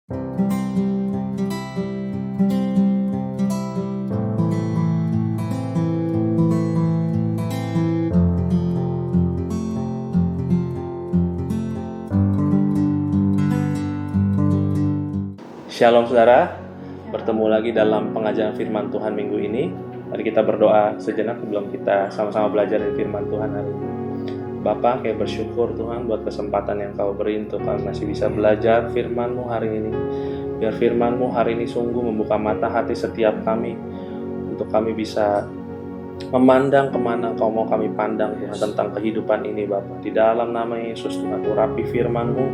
Shalom saudara, bertemu lagi dalam pengajaran firman Tuhan minggu ini. Mari kita berdoa sejenak sebelum kita sama-sama belajar dari firman Tuhan hari ini. Bapa, kami bersyukur Tuhan buat kesempatan yang Kau beri untuk kami masih bisa belajar firman-Mu hari ini. Biar firman-Mu hari ini sungguh membuka mata hati setiap kami, untuk kami bisa memandang kemana Kau mau kami pandang Tuhan tentang kehidupan ini Bapa. Di dalam nama Yesus Tuhan, urapi firman-Mu,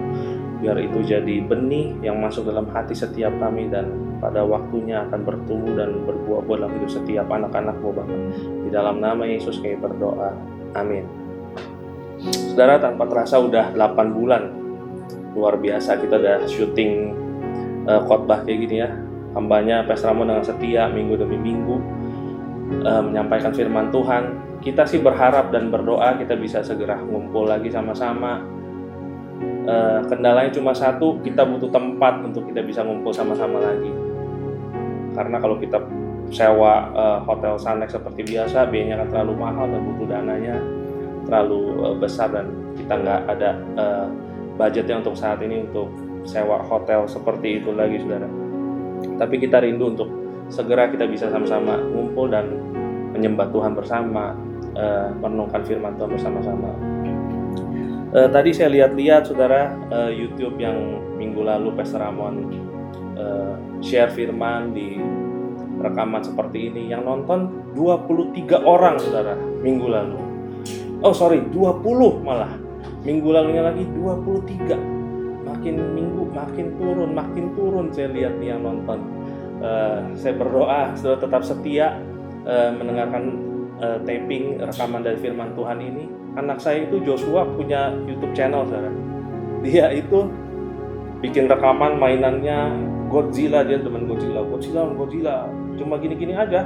biar itu jadi benih yang masuk dalam hati setiap kami dan pada waktunya akan bertumbuh dan berbuah-buah dalam hidup setiap anak-anak-Mu Bapa. Di dalam nama Yesus kami berdoa. Amin. Saudara, tanpa terasa udah 8 bulan. Luar biasa, kita udah syuting khotbah kayak gini ya. Hambanya Pastor Ramon dengan setia minggu demi minggu menyampaikan firman Tuhan. Kita sih berharap dan berdoa kita bisa segera ngumpul lagi sama-sama. Kendalanya cuma satu, kita butuh tempat untuk kita bisa ngumpul sama-sama lagi. Karena kalau kita sewa hotel Sunnex seperti biasa, biayanya akan terlalu mahal dan butuh dananya terlalu besar, dan kita nggak ada budgetnya untuk saat ini untuk sewa hotel seperti itu lagi, saudara. Tapi kita rindu untuk segera kita bisa sama-sama ngumpul dan menyembah Tuhan bersama, merenungkan firman Tuhan bersama-sama. Tadi saya lihat-lihat saudara, YouTube yang minggu lalu Pastor Ramon share firman di rekaman seperti ini, yang nonton 23 orang saudara minggu lalu. 20 malah. Minggu lalunya lagi 23. Makin minggu makin turun saya lihat nih yang nonton. Saya berdoa saudara tetap setia mendengarkan taping rekaman dari firman Tuhan ini. Anak saya itu Joshua punya YouTube channel saudara. Dia itu bikin rekaman mainannya Godzilla, dia teman Godzilla. Cuma gini-gini aja.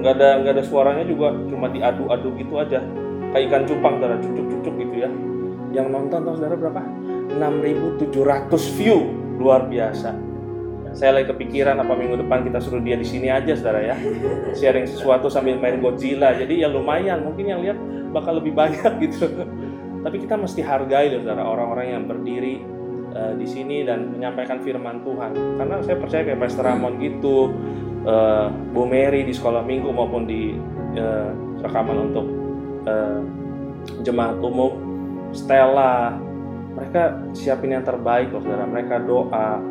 Nggak ada suaranya juga, cuma diadu-adu gitu aja. Kayak ikan cupang saudara, cucuk-cucuk gitu ya. Yang nonton tahu saudara berapa? 6.700 view, luar biasa. Saya lagi kepikiran apa minggu depan kita suruh dia di sini aja saudara ya, sharing sesuatu sambil main Godzilla. Jadi ya lumayan, mungkin yang lihat bakal lebih banyak gitu. Tapi kita mesti hargai loh saudara, orang-orang yang berdiri di sini dan menyampaikan firman Tuhan. Karena saya percaya kayak Pastor Ramon gitu, Bu Mary di sekolah minggu maupun di rekaman untuk jemaat umum, Stella, mereka siapin yang terbaik loh saudara. Mereka doa,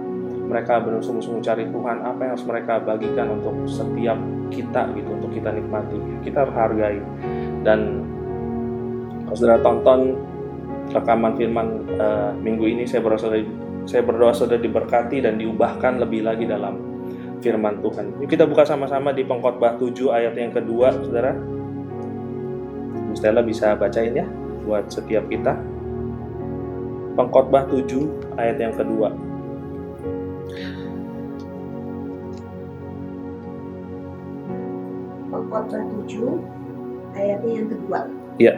mereka benar sungguh-sungguh cari Tuhan, apa yang harus mereka bagikan untuk setiap kita gitu, untuk kita nikmati. Kita harus hargai. Dan kalau saudara tonton rekaman firman minggu ini, saya berdoa saudara diberkati dan diubahkan lebih lagi dalam firman Tuhan. Yuk kita buka sama-sama di Pengkhotbah 7 ayat yang kedua saudara. Stella bisa bacain ya buat setiap kita. Pengkhotbah 7 ayat yang kedua. Pengkhotbah 7 ayatnya yang kedua. Iya.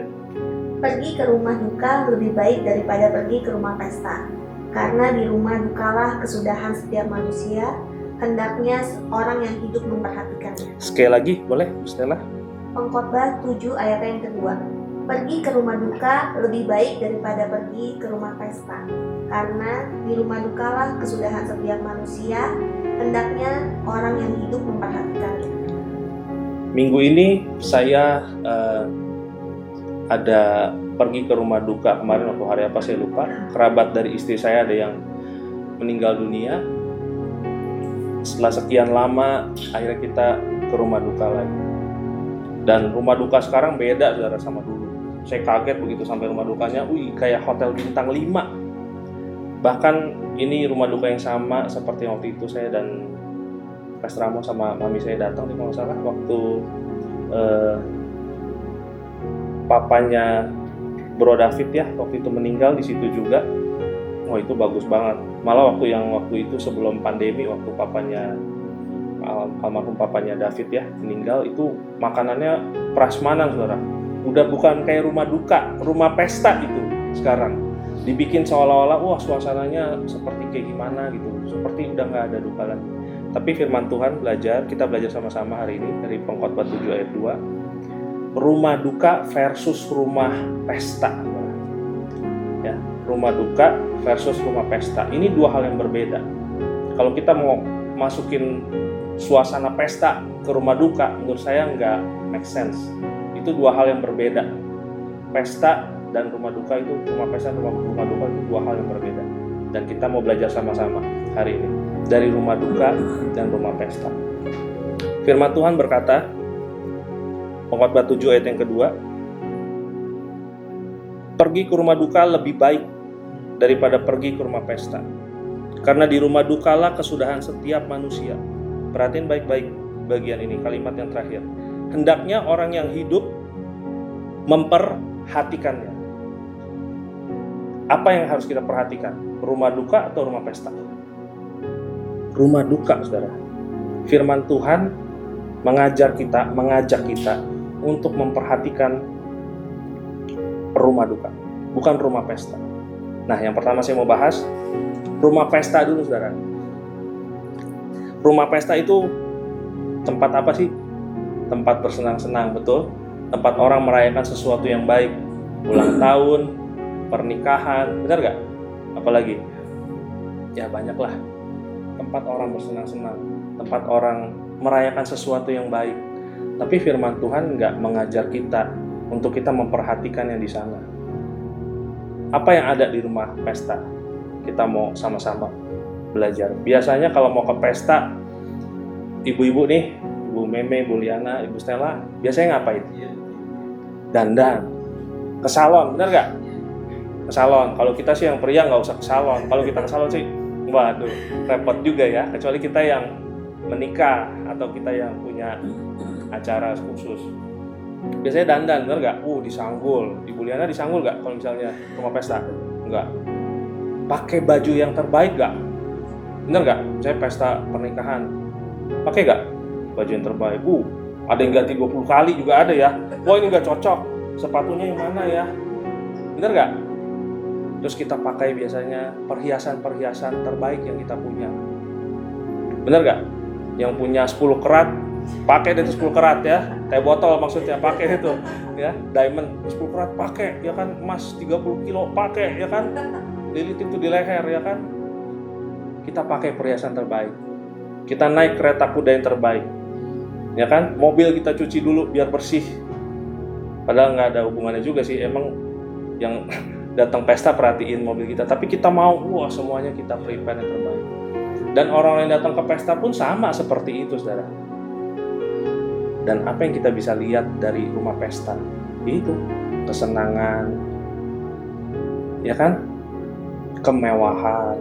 Pergi ke rumah duka lebih baik daripada pergi ke rumah pesta, karena di rumah dukalah kesudahan setiap manusia, hendaknya orang yang hidup memperhatikannya. Sekali lagi boleh Stella? Pengkhotbah 7 ayat yang kedua. Pergi ke rumah duka lebih baik daripada pergi ke rumah pesta, karena di rumah dukalah kesudahan setiap manusia, hendaknya orang yang hidup memperhatikannya. Minggu ini saya ada pergi ke rumah duka kemarin waktu hari apa saya lupa. Kerabat dari istri saya ada yang meninggal dunia. Setelah sekian lama akhirnya kita ke rumah duka lagi. Dan rumah duka sekarang beda saudara sama dulu. Saya kaget begitu sampai rumah dukanya, kayak hotel bintang 5. Bahkan ini rumah duka yang sama seperti waktu itu saya dan Pastor Ramon sama mami saya datang di kalau nggak salah waktu papanya Bro David ya waktu itu meninggal di situ juga. Itu bagus banget. Malah waktu itu sebelum pandemi, waktu papanya almarhum papanya David ya meninggal, itu makanannya prasmanan saudara. Udah bukan kayak rumah duka, rumah pesta itu sekarang. dibikin seolah-olah wah suasananya seperti kayak gimana gitu, seperti udah nggak ada duka lagi. Tapi firman Tuhan kita belajar sama-sama hari ini dari Pengkhotbah 7 ayat 2, rumah duka versus rumah pesta. Ya, rumah duka versus rumah pesta. Ini dua hal yang berbeda. Kalau kita mau masukin suasana pesta ke rumah duka, menurut saya nggak make sense. Itu dua hal yang berbeda. Pesta dan rumah duka itu, rumah pesta dan rumah duka itu dua hal yang berbeda. Dan kita mau belajar sama-sama hari ini dari rumah duka dan rumah pesta. Firman Tuhan berkata, Pengkhotbah 7 ayat yang kedua, pergi ke rumah duka lebih baik daripada pergi ke rumah pesta. Karena di rumah dukalah kesudahan setiap manusia. Perhatiin baik-baik bagian ini, kalimat yang terakhir. Hendaknya orang yang hidup memperhatikannya. Apa yang harus kita perhatikan? Rumah duka atau rumah pesta? Rumah duka, saudara. Firman Tuhan mengajak kita untuk memperhatikan rumah duka, bukan rumah pesta. Nah, yang pertama saya mau bahas rumah pesta dulu, saudara. Rumah pesta itu tempat apa sih? Tempat bersenang-senang, betul? Tempat orang merayakan sesuatu yang baik, ulang tahun, pernikahan, benar gak? Apalagi? Ya banyaklah. Tempat orang bersenang-senang, tempat orang merayakan sesuatu yang baik. Tapi firman Tuhan nggak mengajar kita untuk kita memperhatikan yang di sana. Apa yang ada di rumah pesta? Kita mau sama-sama belajar. Biasanya kalau mau ke pesta, ibu-ibu nih, Ibu Meme, Ibu Liana, Ibu Stella, biasanya ngapain? Dandan, ke salon, benar nggak? Ke salon. Kalau kita sih yang pria nggak usah ke salon. Kalau kita ke salon sih, waduh, repot juga ya. Kecuali kita yang menikah atau kita yang punya acara khusus. Biasanya dandan, bener nggak? Disanggul. Ibu Liana disanggul nggak kalau misalnya rumah pesta? Enggak. Pakai baju yang terbaik nggak? Bener nggak? Saya pesta pernikahan, pakai nggak baju yang terbaik? Ada yang ganti 20 kali juga ada ya. Wah, ini nggak cocok. Sepatunya yang mana ya? Bener nggak? Terus kita pakai biasanya perhiasan-perhiasan terbaik yang kita punya. Bener nggak? Yang punya 10 kerat, pakai itu 10 kerat ya. Teh botol maksudnya, pakai itu ya. Diamond 10 kerat pakai, ya kan. Emas 30 kilo pakai, ya kan. Lilit itu di leher, ya kan. Kita pakai perhiasan terbaik. Kita naik kereta kuda yang terbaik, ya kan. Mobil kita cuci dulu biar bersih. Padahal nggak ada hubungannya juga sih. Emang yang datang pesta perhatiin mobil kita, tapi kita mau semuanya kita prepare yang terbaik. Dan orang yang datang ke pesta pun sama seperti itu, saudara. Dan apa yang kita bisa lihat dari rumah pesta? Itu kesenangan, ya kan? Kemewahan,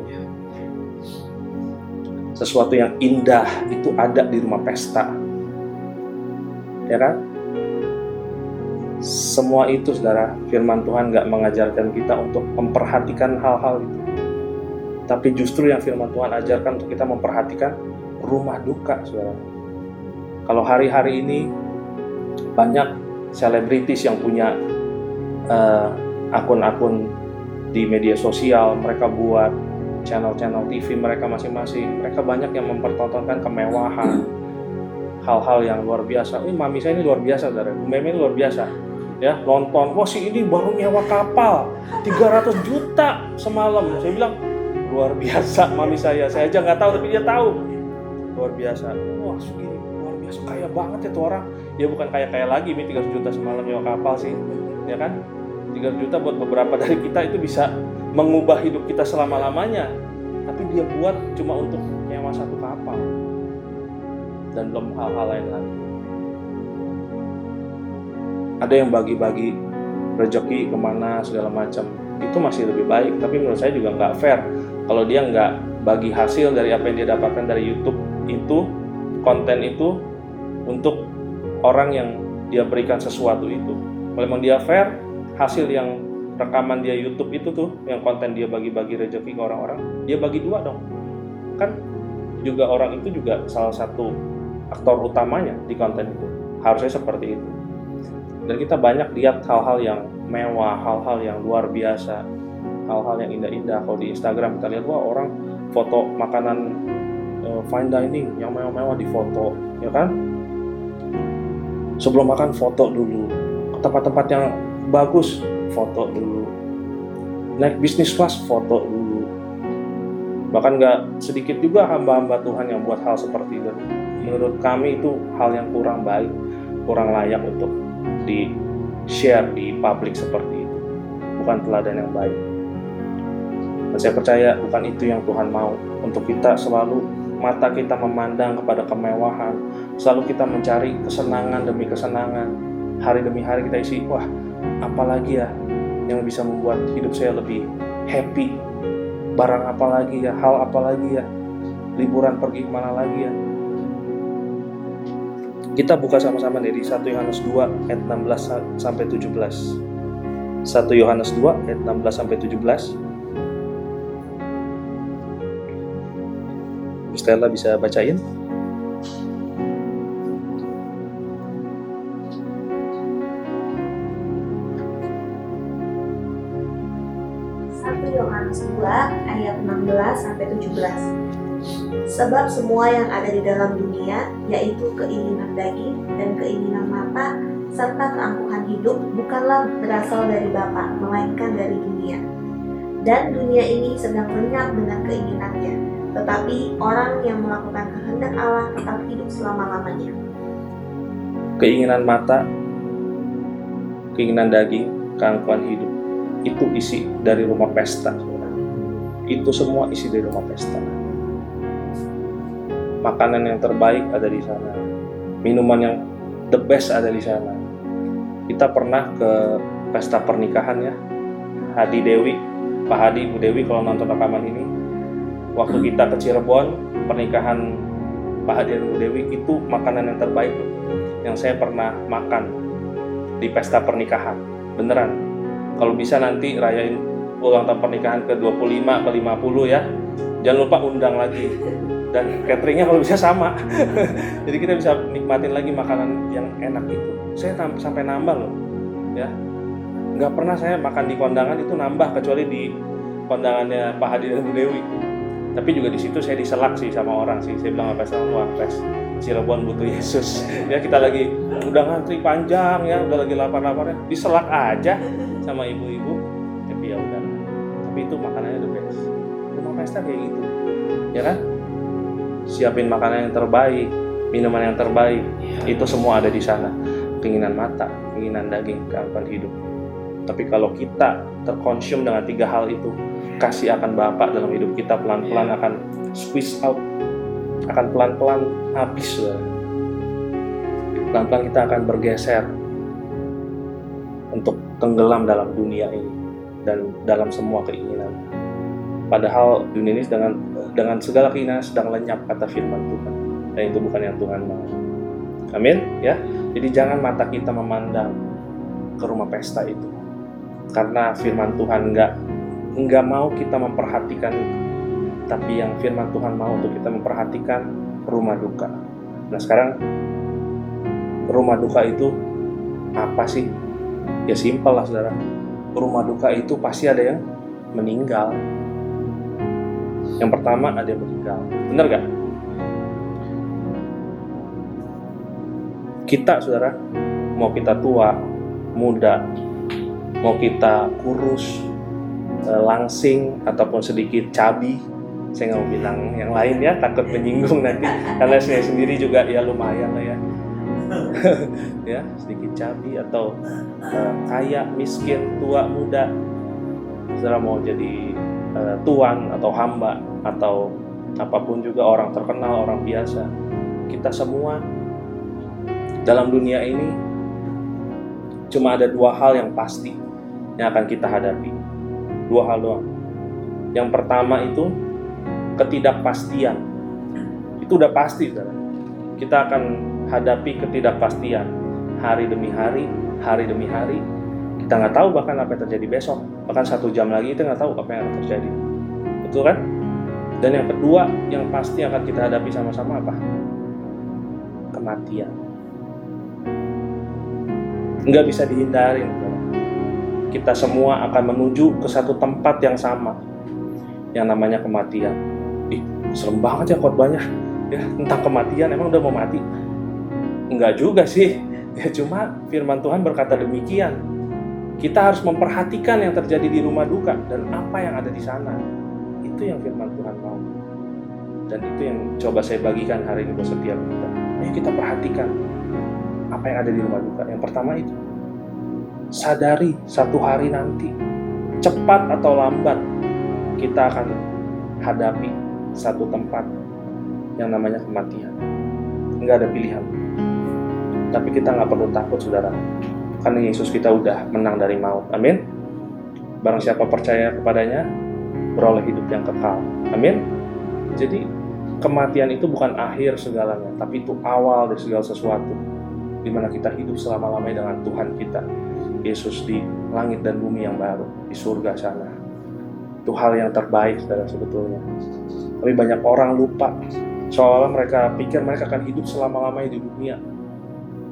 sesuatu yang indah itu ada di rumah pesta, ya kan? Semua itu, saudara, firman Tuhan nggak mengajarkan kita untuk memperhatikan hal-hal itu. Tapi justru yang firman Tuhan ajarkan untuk kita memperhatikan rumah duka, saudara. Kalau hari-hari ini banyak selebritis yang punya akun-akun di media sosial, mereka buat channel-channel TV mereka masing-masing. Mereka banyak yang mempertontonkan kemewahan, hal-hal yang luar biasa. Mami saya ini luar biasa, saudara. Meme ini luar biasa. Ya, nonton, si ini baru nyewa kapal 300 juta semalam. Saya bilang, luar biasa mami saya aja nggak tahu, tapi dia tahu. Luar biasa. Segini, luar biasa, kaya banget itu orang. Ya bukan kaya-kaya lagi, 300 juta semalam nyewa kapal sih. Ya kan? 300 juta buat beberapa dari kita itu bisa mengubah hidup kita selama-lamanya. Tapi dia buat cuma untuk nyewa satu kapal. Dan belum hal-hal lain lagi. Ada yang bagi-bagi rezeki kemana segala macam, itu masih lebih baik. Tapi menurut saya juga nggak fair kalau dia nggak bagi hasil dari apa yang dia dapatkan dari YouTube itu, konten itu, untuk orang yang dia berikan sesuatu itu. Kalau memang dia fair, hasil yang rekaman dia YouTube itu tuh, yang konten dia bagi-bagi rezeki ke orang-orang, dia bagi 2 dong. Kan juga orang itu juga salah satu aktor utamanya di konten itu. Harusnya seperti itu. Dan kita banyak lihat hal-hal yang mewah, hal-hal yang luar biasa, hal-hal yang indah-indah. Kalau di Instagram kita lihat, wah orang foto makanan fine dining yang mewah-mewah di foto, ya kan? Sebelum makan foto dulu, ke tempat-tempat yang bagus foto dulu, naik bisnis kelas foto dulu. Bahkan nggak sedikit juga hamba-hamba Tuhan yang buat hal seperti itu. Menurut kami itu hal yang kurang baik, kurang layak untuk di-share di publik seperti itu. Bukan teladan yang baik. Dan saya percaya bukan itu yang Tuhan mau. Untuk kita selalu mata kita memandang kepada kemewahan, selalu kita mencari kesenangan demi kesenangan. Hari demi hari kita isi, wah apalagi ya yang bisa membuat hidup saya lebih happy. Barang apa lagi ya, hal apa lagi ya, liburan pergi kemana lagi ya. Kita buka sama-sama dari 1 Yohanes 2 ayat 16 sampai 17. 1 Yohanes 2 ayat 16 sampai 17. Stella bisa bacain? Yohanes 2 ayat 16 sampai 17. Sebab semua yang ada di dalam dunia, yaitu keinginan daging dan keinginan mata serta keangkuhan hidup, bukanlah berasal dari Bapa, melainkan dari dunia. Dan dunia ini sedang lenyap dengan keinginannya, tetapi orang yang melakukan kehendak Allah tetap hidup selama-lamanya. Keinginan mata, keinginan daging, keangkuhan hidup, itu isi dari rumah pesta. Itu semua isi dari rumah pesta. Makanan yang terbaik ada di sana, minuman yang the best ada di sana. Kita pernah ke pesta pernikahan ya, Hadi Dewi, Pak Hadi, Bu Dewi kalau nonton rekaman ini, waktu kita ke Cirebon, pernikahan Pak Hadi dan Bu Dewi, itu makanan yang terbaik yang saya pernah makan di pesta pernikahan, beneran. Kalau bisa nanti rayain ulang tahun pernikahan ke-25, ke-50 ya, jangan lupa undang lagi. Dan cateringnya kalau bisa sama. Jadi kita bisa nikmatin lagi makanan yang enak itu. Saya sampai nambah loh, ya. Nggak pernah saya makan di kondangan itu nambah, kecuali di kondangannya Pak Hadi dan Bu Dewi. Tapi juga di situ saya diselak sih sama orang sih. Saya bilang apa sama Pes Cirebon butuh Yesus. Ya kita lagi udah ngantri panjang ya, udah lagi lapar-laparnya, diselak aja sama ibu-ibu. Tapi ya udah. Tapi itu makanannya the best. Rumah pesta kayak gitu, ya kan? Siapin makanan yang terbaik, minuman yang terbaik, itu semua ada di sana. Keinginan mata, keinginan daging, keangkuhan hidup. Tapi kalau kita terkonsum dengan 3 hal itu, kasih akan Bapa dalam hidup kita pelan-pelan akan squeeze out, akan pelan-pelan habis. Pelan-pelan kita akan bergeser untuk tenggelam dalam dunia ini dan dalam semua keinginan. Padahal dunia ini dengan segala keinginan sedang lenyap, kata firman Tuhan. Dan itu bukan yang Tuhan mau. Amin, ya. Jadi jangan mata kita memandang ke rumah pesta itu. Karena firman Tuhan enggak mau kita memperhatikan itu. Tapi yang firman Tuhan mau untuk kita memperhatikan rumah duka. Nah, sekarang rumah duka itu apa sih? Ya simpel lah, saudara. Rumah duka itu pasti ada yang meninggal. Yang pertama ada yang meninggal. Benar gak? Kita, saudara, mau kita tua, muda, mau kita kurus, langsing, ataupun sedikit cabi, saya nggak mau bilang yang lain ya, takut menyinggung nanti. Karena saya sendiri juga ya lumayan lah ya. Ya, sedikit cabi atau kaya, miskin, tua, muda. Saudara mau jadi tuan atau hamba atau apapun juga, orang terkenal, orang biasa, kita semua dalam dunia ini cuma ada 2 hal yang pasti yang akan kita hadapi. 2 hal doang. Yang pertama itu ketidakpastian. Itu udah pasti, saudara. Kita akan hadapi ketidakpastian hari demi hari, hari demi hari. Kita nggak tahu bahkan apa yang terjadi besok. Bahkan 1 jam lagi kita nggak tahu apa yang akan terjadi. Betul kan? Dan yang kedua yang pasti akan kita hadapi sama-sama apa? Kematian. Nggak bisa dihindarin. kita semua akan menuju ke satu tempat yang sama, yang namanya kematian. Serem banget ya khotbahnya ya, tentang kematian. Emang udah mau mati? Enggak juga sih ya, cuma firman Tuhan berkata demikian. Kita harus memperhatikan yang terjadi di rumah duka dan apa yang ada di sana. Itu yang firman Tuhan mau. Dan itu yang coba saya bagikan hari ini buat setiap kita. Ayo kita perhatikan apa yang ada di rumah duka. Yang pertama itu, sadari satu hari nanti, cepat atau lambat, kita akan hadapi satu tempat yang namanya kematian. Nggak ada pilihan. Tapi kita nggak perlu takut, saudara. Karena Yesus kita udah menang dari maut. Amin. Barang siapa percaya kepadanya, beroleh hidup yang kekal. Amin. Jadi kematian itu bukan akhir segalanya, tapi itu awal dari segala sesuatu, di mana kita hidup selama-lamanya dengan Tuhan kita, Yesus, di langit dan bumi yang baru, di surga sana. Itu hal yang terbaik, saudara, sebetulnya. Tapi banyak orang lupa, seolah mereka pikir mereka akan hidup selama-lamanya di dunia.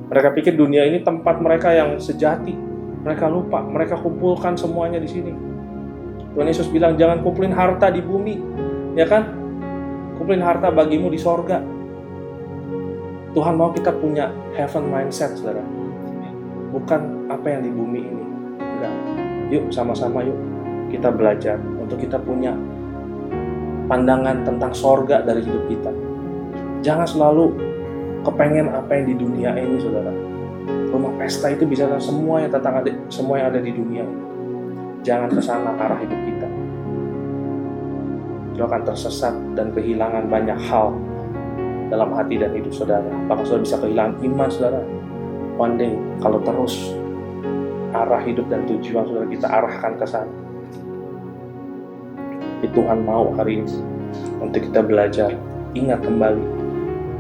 Mereka pikir dunia ini tempat mereka yang sejati. Mereka lupa, mereka kumpulkan semuanya di sini. Tuhan Yesus bilang, jangan kumpulin harta di bumi, ya kan? Kumpulin harta bagimu di sorga. Tuhan mau kita punya heaven mindset, saudara. Bukan apa yang di bumi ini. Enggak. Yuk sama-sama yuk kita belajar untuk kita punya pandangan tentang sorga dari hidup kita. Jangan selalu kepengen apa yang di dunia ini, saudara. Rumah pesta itu bisa semua yang semua yang ada di dunia ini. Jangan ke sana arah hidup kita. Itu akan tersesat dan kehilangan banyak hal dalam hati dan hidup saudara. Bahkan saudara bisa kehilangan iman, saudara. One day, kalau terus arah hidup dan tujuan saudara kita arahkan ke sana. Tuhan mau hari ini untuk kita belajar, ingat kembali,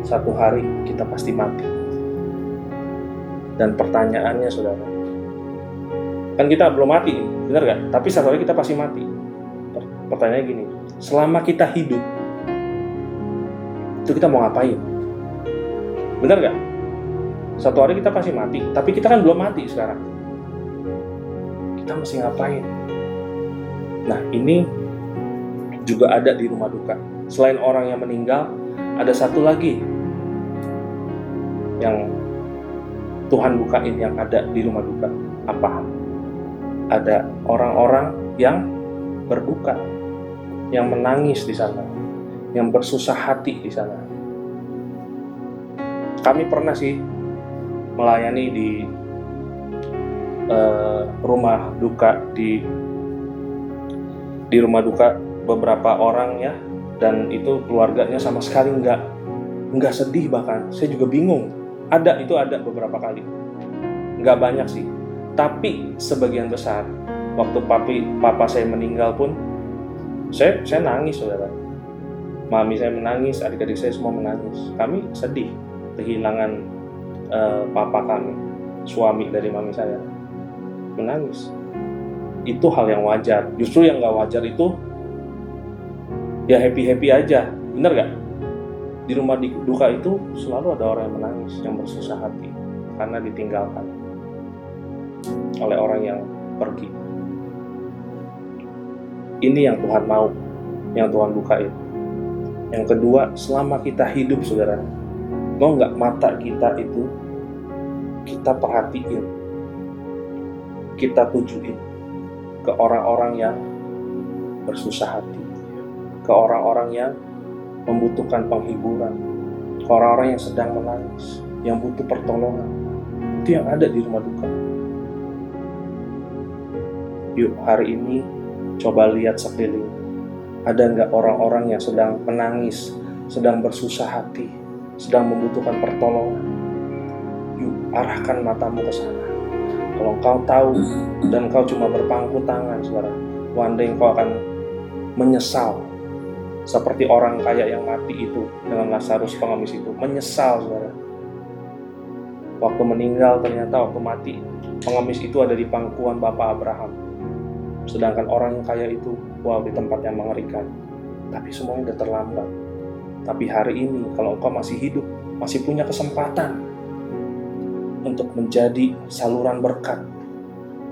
satu hari kita pasti mati. Dan pertanyaannya, saudara, kan kita belum mati, benar gak? Tapi satu hari kita pasti mati. Pertanyaannya gini, selama kita hidup, itu kita mau ngapain? Benar gak? Satu hari kita pasti mati, tapi kita kan belum mati sekarang. Kita mesti ngapain? Nah, ini juga ada di rumah duka. Selain orang yang meninggal, ada satu lagi yang Tuhan bukain yang ada di rumah duka. Apa? Ada orang-orang yang berduka, yang menangis di sana, yang bersusah hati di sana. Kami pernah sih melayani di rumah duka, di rumah duka beberapa orang ya, dan itu keluarganya sama sekali nggak sedih, bahkan saya juga bingung. Ada beberapa kali, nggak banyak sih, tapi sebagian besar waktu papa saya meninggal pun saya nangis, saudara. Mami saya menangis, adik-adik saya semua menangis. Kami sedih kehilangan papa kami, suami dari mami saya, menangis. Itu hal yang wajar. Justru yang nggak wajar itu ya happy aja, bener gak? Di rumah duka itu selalu ada orang yang menangis, yang bersusah hati karena ditinggalkan oleh orang yang pergi. Ini yang Tuhan mau, yang Tuhan bukain. Yang kedua, selama kita hidup, saudara, mau nggak mata kita itu kita perhatiin, kita tujuin ke orang-orang yang bersusah hati, ke orang-orang yang membutuhkan penghiburan, ke orang-orang yang sedang menangis, yang butuh pertolongan. Itu yang ada di rumah duka. Yuk hari ini coba lihat sekeliling. Ada nggak orang-orang yang sedang menangis, sedang bersusah hati, sedang membutuhkan pertolongan? Yuk arahkan matamu ke sana. Kalau engkau tahu dan engkau cuma berpangku tangan, saudara, one day engkau akan menyesal. Seperti orang kaya yang mati itu dengan Lazarus pengemis itu, menyesal, saudara. Waktu meninggal ternyata waktu mati, pengemis itu ada di pangkuan Bapak Abraham. Sedangkan orang yang kaya itu, di tempat yang mengerikan. Tapi semuanya udah terlambat. Tapi hari ini, kalau engkau masih hidup, masih punya kesempatan untuk menjadi saluran berkat,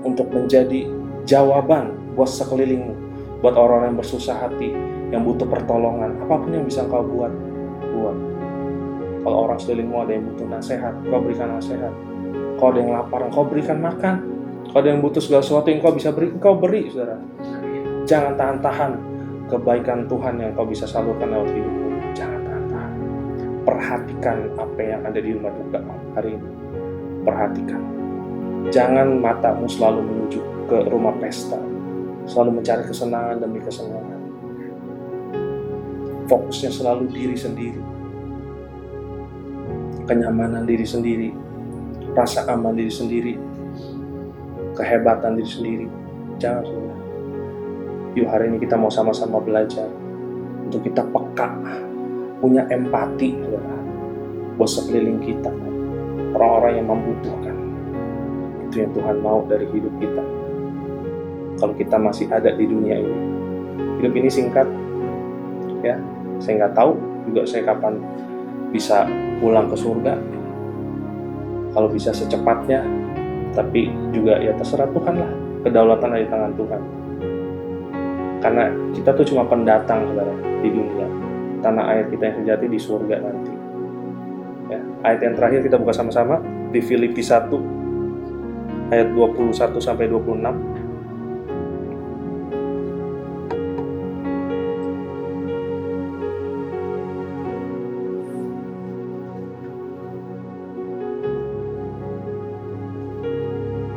untuk menjadi jawaban buat sekelilingmu, buat orang-orang yang bersusah hati, yang butuh pertolongan. Apapun yang bisa engkau buat. Kalau orang sekelilingmu ada yang butuh nasihat, engkau berikan nasihat. Kalau ada yang lapar, engkau berikan makan. Kalau ada yang butuh segala sesuatu yang engkau bisa beri, engkau beri, saudara. Jangan tahan-tahan kebaikan Tuhan yang engkau bisa salurkan lewat hidupmu. Jangan tahan-tahan. Perhatikan apa yang ada di rumah duka hari ini. Perhatikan. Jangan matamu selalu menuju ke rumah pesta, selalu mencari kesenangan demi kesenangan. Fokusnya selalu diri sendiri, kenyamanan diri sendiri, rasa aman diri sendiri, kehebatan diri sendiri. Jangan, saudara. Yuk hari ini kita mau sama-sama belajar untuk kita peka, punya empati, saudara, buat sekeliling kita, orang-orang yang membutuhkan. Itu yang Tuhan mau dari hidup kita. Kalau kita masih ada di dunia ini, hidup ini singkat, ya. Saya nggak tahu juga saya kapan bisa pulang ke surga. Kalau bisa secepatnya, tapi juga ya terserah Tuhan lah. Kedaulatan ada di tangan Tuhan. Karena kita tuh cuma pendatang, saudara, di dunia. Tanah air kita yang sejati di surga nanti. Ya, ayat yang terakhir kita buka sama-sama di Filipi 1 ayat 21 sampai 26.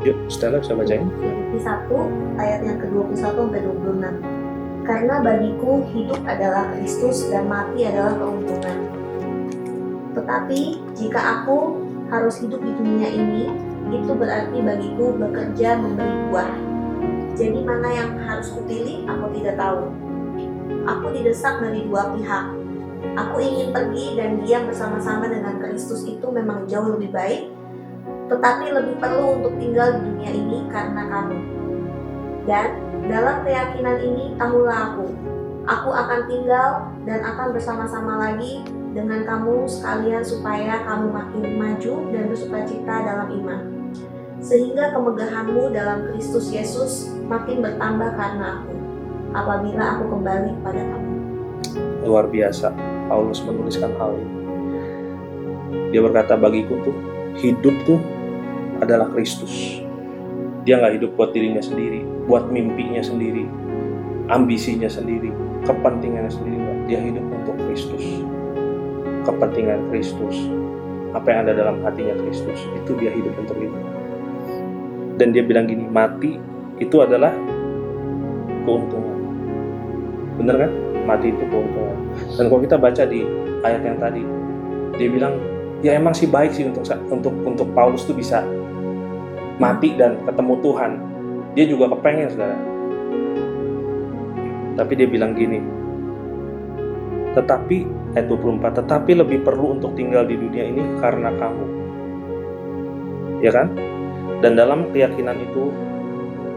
Yuk, Stella bisa bacain. Filipi 1 ayat yang ke-21 sampai 26. Karena bagiku hidup adalah Kristus dan mati adalah keuntungan. Tetapi jika aku harus hidup di dunia ini, itu berarti bagiku bekerja memberi buah. Jadi mana yang harus kupilih, aku tidak tahu. Aku didesak dari dua pihak. Aku ingin pergi dan diam bersama-sama dengan Kristus itu memang jauh lebih baik, tetapi lebih perlu untuk tinggal di dunia ini karena kamu. Dan dalam keyakinan ini tahulah aku akan tinggal dan akan bersama-sama lagi dengan kamu sekalian supaya kamu makin maju dan bersukacita dalam iman. Sehingga kemegahanmu dalam Kristus Yesus makin bertambah karena aku, apabila aku kembali kepada kamu. Luar biasa, Paulus menuliskan hal ini. Dia berkata, bagiku tuh, hidup tuh adalah Kristus. Dia nggak hidup buat dirinya sendiri, buat mimpinya sendiri, ambisinya sendiri, kepentingannya sendiri. Dia hidup untuk Kristus. Kepentingan Kristus, apa yang ada dalam hatinya Kristus, itu dia hidup untuk itu. Dan dia bilang gini, mati itu adalah keuntungan. Bener kan? Mati itu keuntungan. Dan kalau kita baca di ayat yang tadi, dia bilang, ya emang sih baik sih untuk Paulus tuh bisa mati dan ketemu Tuhan. Dia juga kepengen, saudara. Tapi dia bilang gini, tetapi ayat 24, tetapi lebih perlu untuk tinggal di dunia ini karena kamu. Ya kan? Dan dalam keyakinan itu,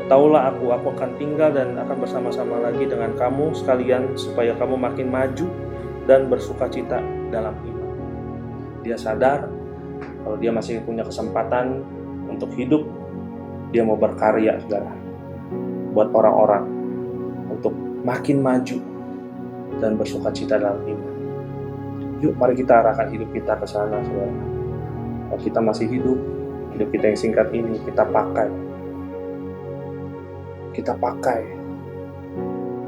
taulah aku akan tinggal dan akan bersama-sama lagi dengan kamu sekalian supaya kamu makin maju dan bersukacita dalam iman. Dia sadar kalau dia masih punya kesempatan untuk hidup, dia mau berkarya, saudara, buat orang-orang untuk makin maju dan bersukacita dalam iman. Yuk, mari kita arahkan hidup kita ke sana, saudara. Kalau kita masih hidup kita yang singkat ini, kita pakai.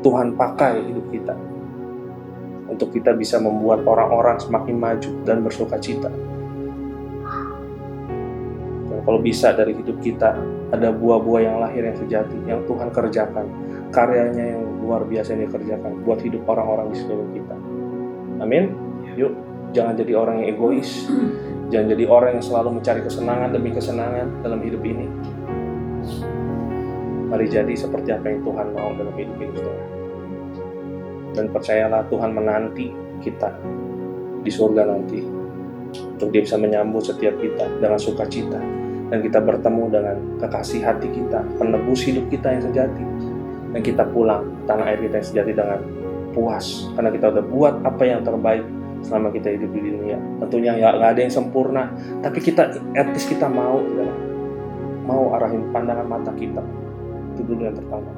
Tuhan pakai hidup kita untuk kita bisa membuat orang-orang semakin maju dan bersukacita. Dan kalau bisa dari hidup kita ada buah-buah yang lahir yang sejati, yang Tuhan kerjakan, karyanya yang luar biasa yang dikerjakan buat hidup orang-orang di sekeliling kita. Amin. Yuk, jangan jadi orang yang egois, jangan jadi orang yang selalu mencari kesenangan demi kesenangan dalam hidup ini. Mari jadi seperti apa yang Tuhan mau dalam hidup ini, saudara. Dan percayalah, Tuhan menanti kita di surga nanti untuk Dia bisa menyambut setiap kita dengan sukacita, dan kita bertemu dengan kekasih hati kita, penebus hidup kita yang sejati, dan kita pulang tanah air kita yang sejati dengan puas karena kita udah buat apa yang terbaik selama kita hidup di dunia. Tentunya nggak ada yang sempurna, tapi kita etis, kita mau arahin pandangan mata kita Itu dulu yang pertama.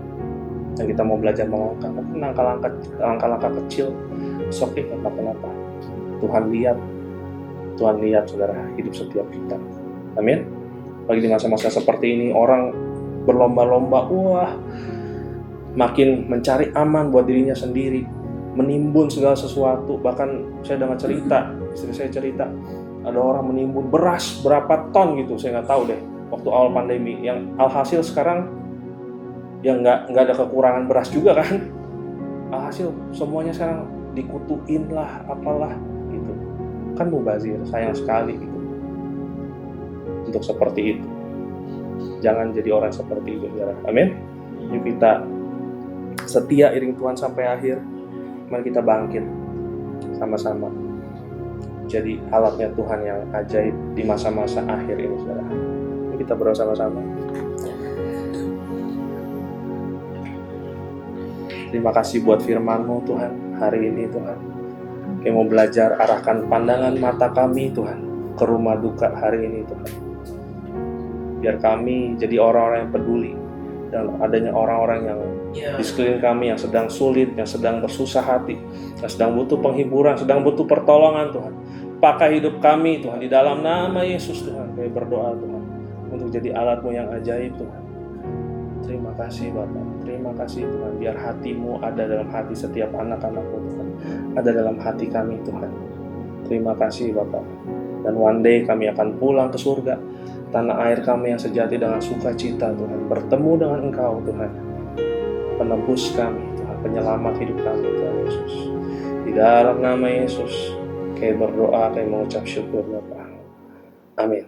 Yang kita mau belajar melangkah, mungkin langkah-langkah kecil, oke, nggak apa-apa. Tuhan lihat saudara hidup setiap kita. Amin. Bagi di masa-masa seperti ini orang berlomba-lomba, makin mencari aman buat dirinya sendiri, menimbun segala sesuatu. Bahkan saya dengar cerita, istri saya cerita, ada orang menimbun beras berapa ton gitu, saya nggak tahu deh. Waktu awal pandemi, yang alhasil sekarang yang nggak ada kekurangan beras juga kan. Alhasil semuanya sekarang dikutuin lah, apalah gitu. Kan mubazir, sayang sekali gitu. Untuk seperti itu. Jangan jadi orang seperti itu, saudara. Amin. Yuk kita setia iring Tuhan sampai akhir. Mari kita bangkit sama-sama. Jadi alatnya Tuhan yang ajaib di masa-masa akhir ini, saudara. Yuk kita berdoa sama-sama. Terima kasih buat firman-Mu Tuhan hari ini Tuhan. Kami mau belajar arahkan pandangan mata kami Tuhan ke rumah duka hari ini Tuhan. Biar kami jadi orang-orang yang peduli dan adanya orang-orang yang di sekeliling kami yang sedang sulit, yang sedang bersusah hati, yang sedang butuh penghiburan, sedang butuh pertolongan Tuhan. Pakai hidup kami Tuhan di dalam nama Yesus Tuhan. Kami berdoa Tuhan untuk jadi alat-Mu yang ajaib Tuhan. Terima kasih Bapak, terima kasih Tuhan. Biar hati-Mu ada dalam hati setiap anak-anak-Mu Tuhan, ada dalam hati kami Tuhan. Terima kasih Bapak. Dan one day kami akan pulang ke surga, tanah air kami yang sejati dengan sukacita Tuhan, bertemu dengan Engkau Tuhan, penebus kami Tuhan, penyelamat hidup kami Tuhan Yesus. Di dalam nama Yesus kami berdoa, kami mengucap syukur Bapak. Amin.